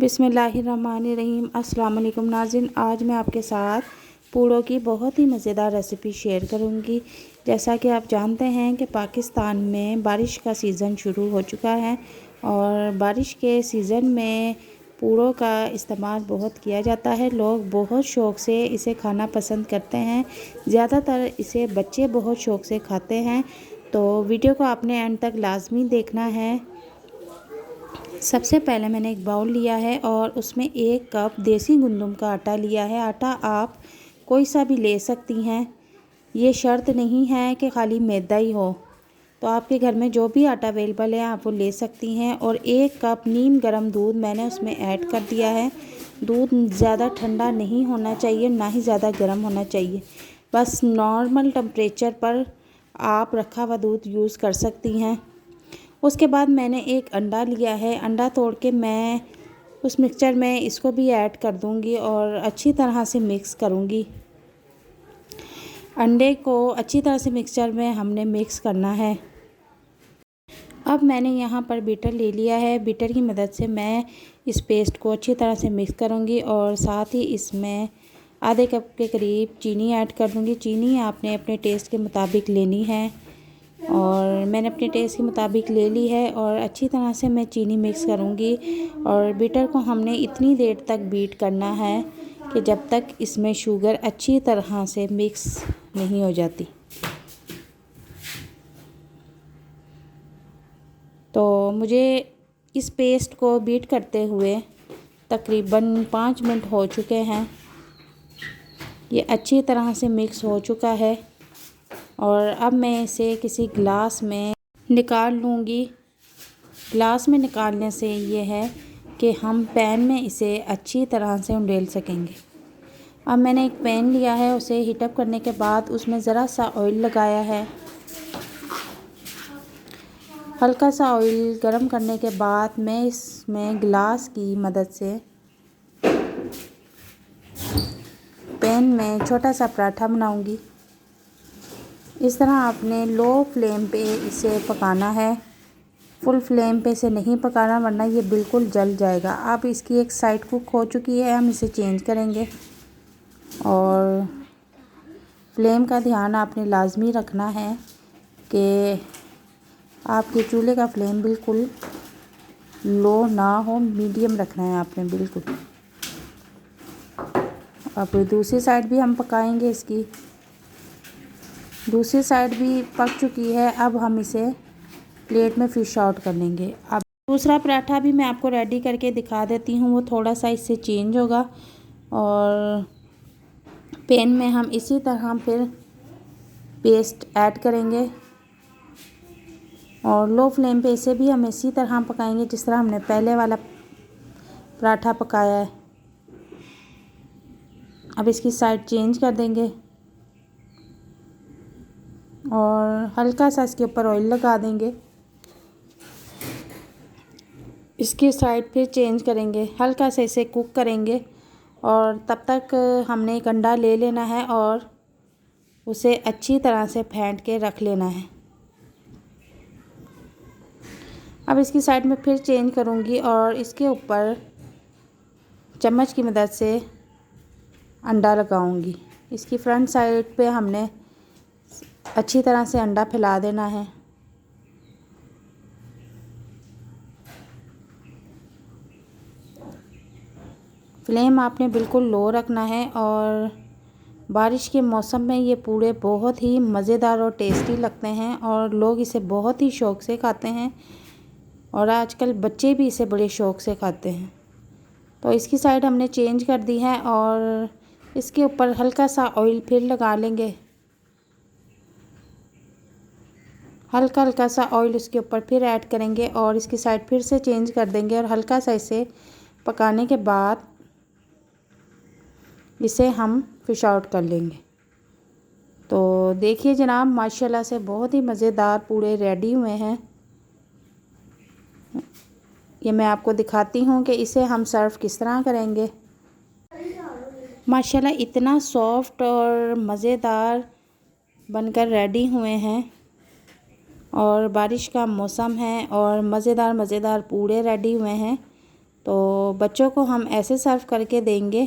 बिस्मिल्लाहिर्रहमानिर्रहीम। अस्सलाम वालेकुम नाज़रीन, आज मैं आपके साथ पूड़ों की बहुत ही मज़ेदार रेसिपी शेयर करूंगी। जैसा कि आप जानते हैं कि पाकिस्तान में बारिश का सीज़न शुरू हो चुका है और बारिश के सीज़न में पूड़ों का इस्तेमाल बहुत किया जाता है। लोग बहुत शौक़ से इसे खाना पसंद करते हैं। ज़्यादातर इसे बच्चे बहुत शौक़ से खाते हैं। तो वीडियो को आपने एंड तक लाजमी देखना है। सबसे पहले मैंने एक बाउल लिया है और उसमें 1 कप देसी गंदम का आटा लिया है। आटा आप कोई सा भी ले सकती हैं, ये शर्त नहीं है कि खाली मैदा ही हो। तो आपके घर में जो भी आटा अवेलेबल है आप वो ले सकती हैं। और 1 कप नीम गर्म दूध मैंने उसमें ऐड कर दिया है। दूध ज़्यादा ठंडा नहीं होना चाहिए, ना ही ज़्यादा गर्म होना चाहिए। बस नॉर्मल टेम्परेचर पर आप रखा हुआ दूध यूज़ कर सकती हैं। उसके बाद मैंने एक अंडा लिया है। अंडा तोड़ के मैं उस मिक्सचर में इसको भी ऐड कर दूंगी और अच्छी तरह से मिक्स करूंगी। अंडे को अच्छी तरह से मिक्सचर में हमने मिक्स करना है। अब मैंने यहाँ पर बीटर ले लिया है। बीटर की मदद से मैं इस पेस्ट को अच्छी तरह से मिक्स करूँगी और साथ ही इसमें आधे कप के करीब चीनी ऐड कर दूँगी। चीनी आपने अपने टेस्ट के मुताबिक लेनी है और मैंने अपने टेस्ट के मुताबिक ले ली है। और अच्छी तरह से मैं चीनी मिक्स करूँगी और बीटर को हमने इतनी देर तक बीट करना है कि जब तक इसमें शुगर अच्छी तरह से मिक्स नहीं हो जाती। तो मुझे इस पेस्ट को बीट करते हुए तकरीबन 5 मिनट हो चुके हैं। ये अच्छी तरह से मिक्स हो चुका है और अब मैं इसे किसी गिलास में निकाल लूँगी। गिलास में निकालने से ये है कि हम पैन में इसे अच्छी तरह से उंडेल सकेंगे। अब मैंने एक पैन लिया है, उसे हीटअप करने के बाद उसमें ज़रा सा ऑयल लगाया है। हल्का सा ऑयल गरम करने के बाद मैं इसमें गिलास की मदद से पैन में छोटा सा पराठा बनाऊंगी। इस तरह आपने लो फ्लेम पे इसे पकाना है, फुल फ्लेम पे इसे नहीं पकाना वरना ये बिल्कुल जल जाएगा। अब इसकी एक साइड कुक हो चुकी है, हम इसे चेंज करेंगे। और फ्लेम का ध्यान आपने लाजमी रखना है कि आपके चूल्हे का फ्लेम बिल्कुल लो ना हो, मीडियम रखना है आपने बिल्कुल। अब दूसरी साइड भी हम पकाएंगे। इसकी दूसरी साइड भी पक चुकी है। अब हम इसे प्लेट में फिश आउट कर लेंगे। अब दूसरा पराठा भी मैं आपको रेडी करके दिखा देती हूँ, वो थोड़ा सा इससे चेंज होगा। और पैन में हम इसी तरह फिर पेस्ट ऐड करेंगे और लो फ्लेम पे इसे भी हम इसी तरह पकाएंगे जिस तरह हमने पहले वाला पराठा पकाया है। अब इसकी साइड चेंज कर देंगे और हल्का सा इसके ऊपर ऑयल लगा देंगे। इसकी साइड फिर चेंज करेंगे, हल्का सा इसे कुक करेंगे और तब तक हमने एक अंडा ले लेना है और उसे अच्छी तरह से फेंट के रख लेना है। अब इसकी साइड में फिर चेंज करूँगी और इसके ऊपर चम्मच की मदद से अंडा लगाऊंगी। इसकी फ्रंट साइड पे हमने अच्छी तरह से अंडा फैला देना है। फ्लेम आपने बिल्कुल लो रखना है। और बारिश के मौसम में ये पूड़े बहुत ही मज़ेदार और टेस्टी लगते हैं और लोग इसे बहुत ही शौक़ से खाते हैं और आजकल बच्चे भी इसे बड़े शौक़ से खाते हैं। तो इसकी साइड हमने चेंज कर दी है और इसके ऊपर हल्का सा ऑयल फिर लगा लेंगे। हल्का हल्का सा ऑयल इसके ऊपर फिर ऐड करेंगे और इसकी साइड फिर से चेंज कर देंगे और हल्का सा इसे पकाने के बाद इसे हम फिश आउट कर लेंगे। तो देखिए जनाब, माशाल्लाह से बहुत ही मज़ेदार पूड़े रेडी हुए हैं। ये मैं आपको दिखाती हूँ कि इसे हम सर्व किस तरह करेंगे। माशाल्लाह इतना सॉफ्ट और मज़ेदार बनकर रेडी हुए हैं और बारिश का मौसम है और मज़ेदार पूड़े रेडी हुए हैं। तो बच्चों को हम ऐसे सर्व करके देंगे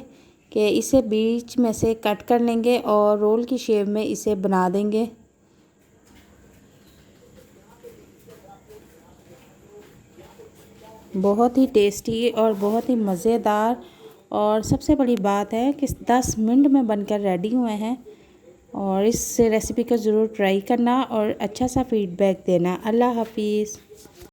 कि इसे बीच में से कट कर लेंगे और रोल की शेप में इसे बना देंगे। बहुत ही टेस्टी और बहुत ही मज़ेदार, और सबसे बड़ी बात है कि 10 मिनट में बनकर रेडी हुए हैं। और इस रेसिपी को ज़रूर ट्राई करना और अच्छा सा फीडबैक देना। अल्लाह हाफिज़।